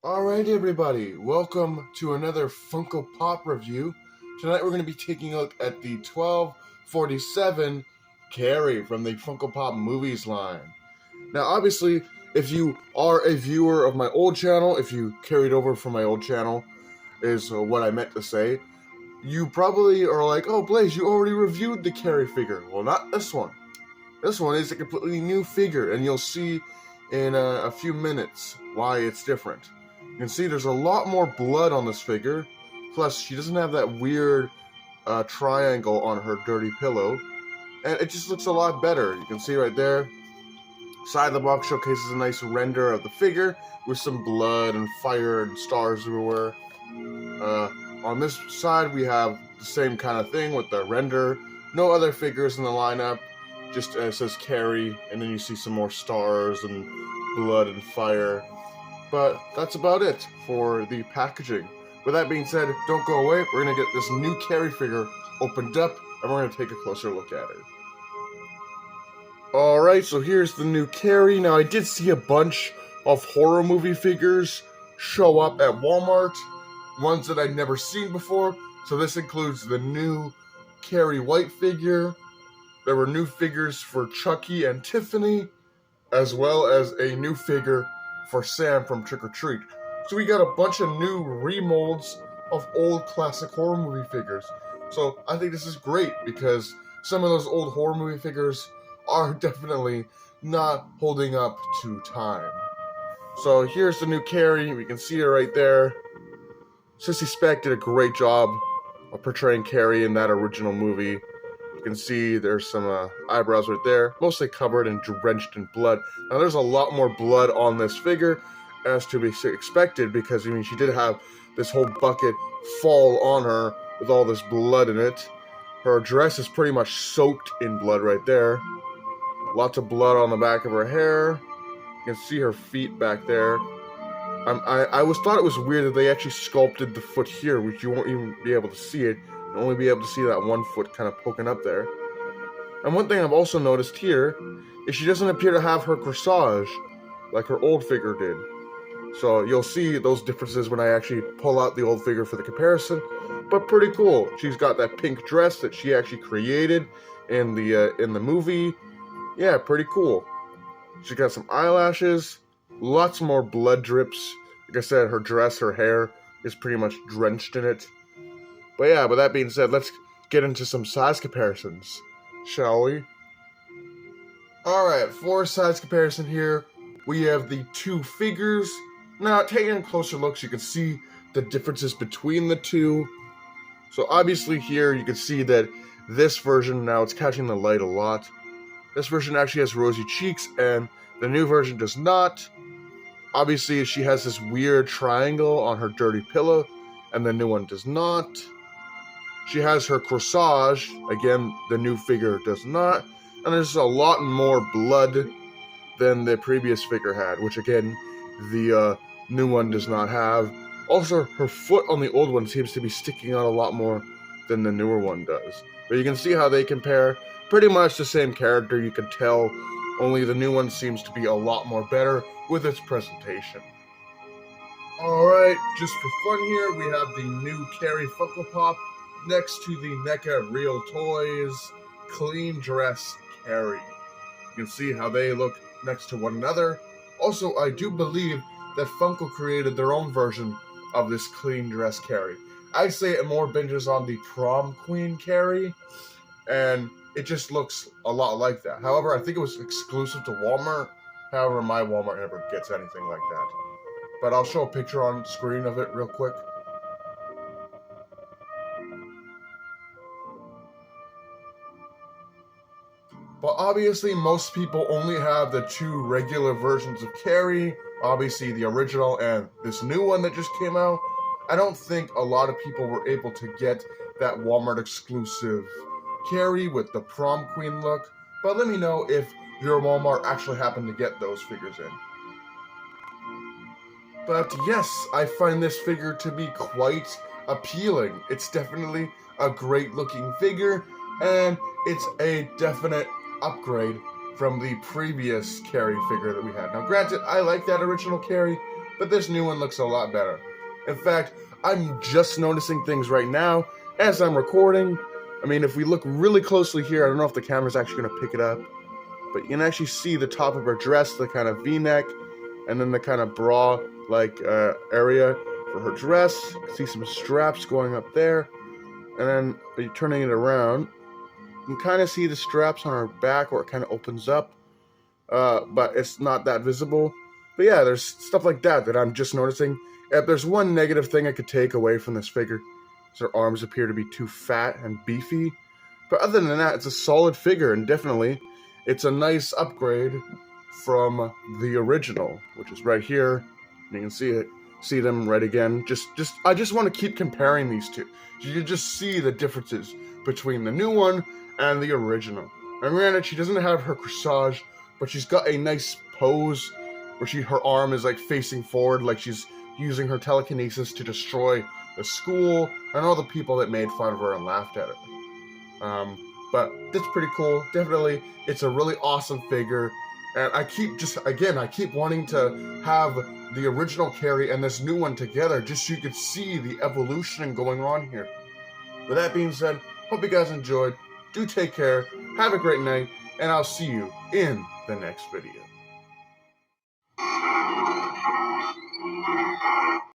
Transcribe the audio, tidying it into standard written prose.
Alright everybody, welcome to another Funko Pop review. Tonight we're going to be taking a look at the 1247 Carrie from the Funko Pop movies line. Now obviously, if you are a viewer of my old channel, if you carried over from my old channel, is what I meant to say, you probably are like, oh Blaze, you already reviewed the Carrie figure. Well, not this one. This one is a completely new figure, and you'll see in a few minutes why it's different. You can see there's a lot more blood on this figure, plus she doesn't have that weird triangle on her dirty pillow, and it just looks a lot better. You can see right there, side of the box showcases a nice render of the figure with some blood and fire and stars everywhere. On this side we have the same kind of thing with the render, no other figures in the lineup, just it says Carrie, and then you see some more stars and blood and fire. But that's about it for the packaging. With that being said, don't go away. We're going to get this new Carrie figure opened up, and we're going to take a closer look at it. Alright, so here's the new Carrie. Now, I did see a bunch of horror movie figures show up at Walmart, ones that I'd never seen before. So this includes the new Carrie White figure. There were new figures for Chucky and Tiffany, as well as a new figure for Sam from Trick or Treat. So we got a bunch of new remolds of old classic horror movie figures. So I think this is great because some of those old horror movie figures are definitely not holding up to time. So here's the new Carrie. We can see her right there. Sissy Spacek did a great job of portraying Carrie in that original movie. You can see there's some eyebrows right there, mostly covered and drenched in blood. Now there's a lot more blood on this figure, as to be expected, because I mean she did have this whole bucket fall on her with all this blood in it. Her dress is pretty much soaked in blood right there. Lots of blood on the back of her hair. You can see her feet back there. I always thought it was weird that they actually sculpted the foot here, which you won't even be able to see it. You'll only be able to see that one foot kind of poking up there. And one thing I've also noticed here is she doesn't appear to have her corsage like her old figure did. So you'll see those differences when I actually pull out the old figure for the comparison. But pretty cool. She's got that pink dress that she actually created in the movie. Yeah, pretty cool. She's got some eyelashes, lots more blood drips. Like I said, her dress, her hair is pretty much drenched in it. But yeah, with that being said, let's get into some size comparisons, shall we? Alright, for size comparison here, we have the two figures. Now, taking a closer look, you can see the differences between the two. So obviously here, you can see that this version, now it's catching the light a lot. This version actually has rosy cheeks, and the new version does not. Obviously, she has this weird triangle on her dirty pillow, and the new one does not. She has her corsage, again, the new figure does not. And there's a lot more blood than the previous figure had, which again, the new one does not have. Also, her foot on the old one seems to be sticking out a lot more than the newer one does. But you can see how they compare. Pretty much the same character, you can tell, only the new one seems to be a lot more better with its presentation. Alright, just for fun here, we have the new Carrie Funko Pop next to the NECA Real Toys Clean Dress Carrie. You can see how they look next to one another. Also, I do believe that Funko created their own version of this Clean Dress Carrie. I say it more binges on the Prom Queen Carrie, and it just looks a lot like that. However, I think it was exclusive to Walmart. However, my Walmart never gets anything like that. But I'll show a picture on screen of it real quick. But obviously, most people only have the two regular versions of Carrie obviously the original and this new one that just came out, I don't think a lot of people were able to get that Walmart exclusive Carrie with the prom queen look. But let me know if your Walmart actually happened to get those figures in. But yes, I find this figure to be quite appealing. It's definitely a great looking figure, and it's a definite upgrade from the previous Carrie figure that we had. Now granted, I like that original Carrie, but this new one looks a lot better. In fact, I'm just noticing things right now as I'm recording. I mean, if we look really closely here, I don't know if the camera's actually going to pick it up, but you can actually see the top of her dress, the kind of V-neck, and then the kind of bra-like area for her dress. You can see some straps going up there, and then turning it around, you can kind of see the straps on her back where it kind of opens up, but it's not that visible. But yeah, there's stuff like that that I'm just noticing. If there's one negative thing I could take away from this figure, is her arms appear to be too fat and beefy. But other than that, it's a solid figure, and definitely it's a nice upgrade from the original, which is right here. You can see them right again. I just want to keep comparing these two. You can just see the differences between the new one and the original. And granted, she doesn't have her corsage, but she's got a nice pose where her arm is like facing forward, like she's using her telekinesis to destroy the school and all the people that made fun of her and laughed at her. But that's pretty cool. Definitely, it's a really awesome figure. And I keep wanting to have the original Carrie and this new one together just so you could see the evolution going on here. With that being said, hope you guys enjoyed. Do take care, have a great night, and I'll see you in the next video.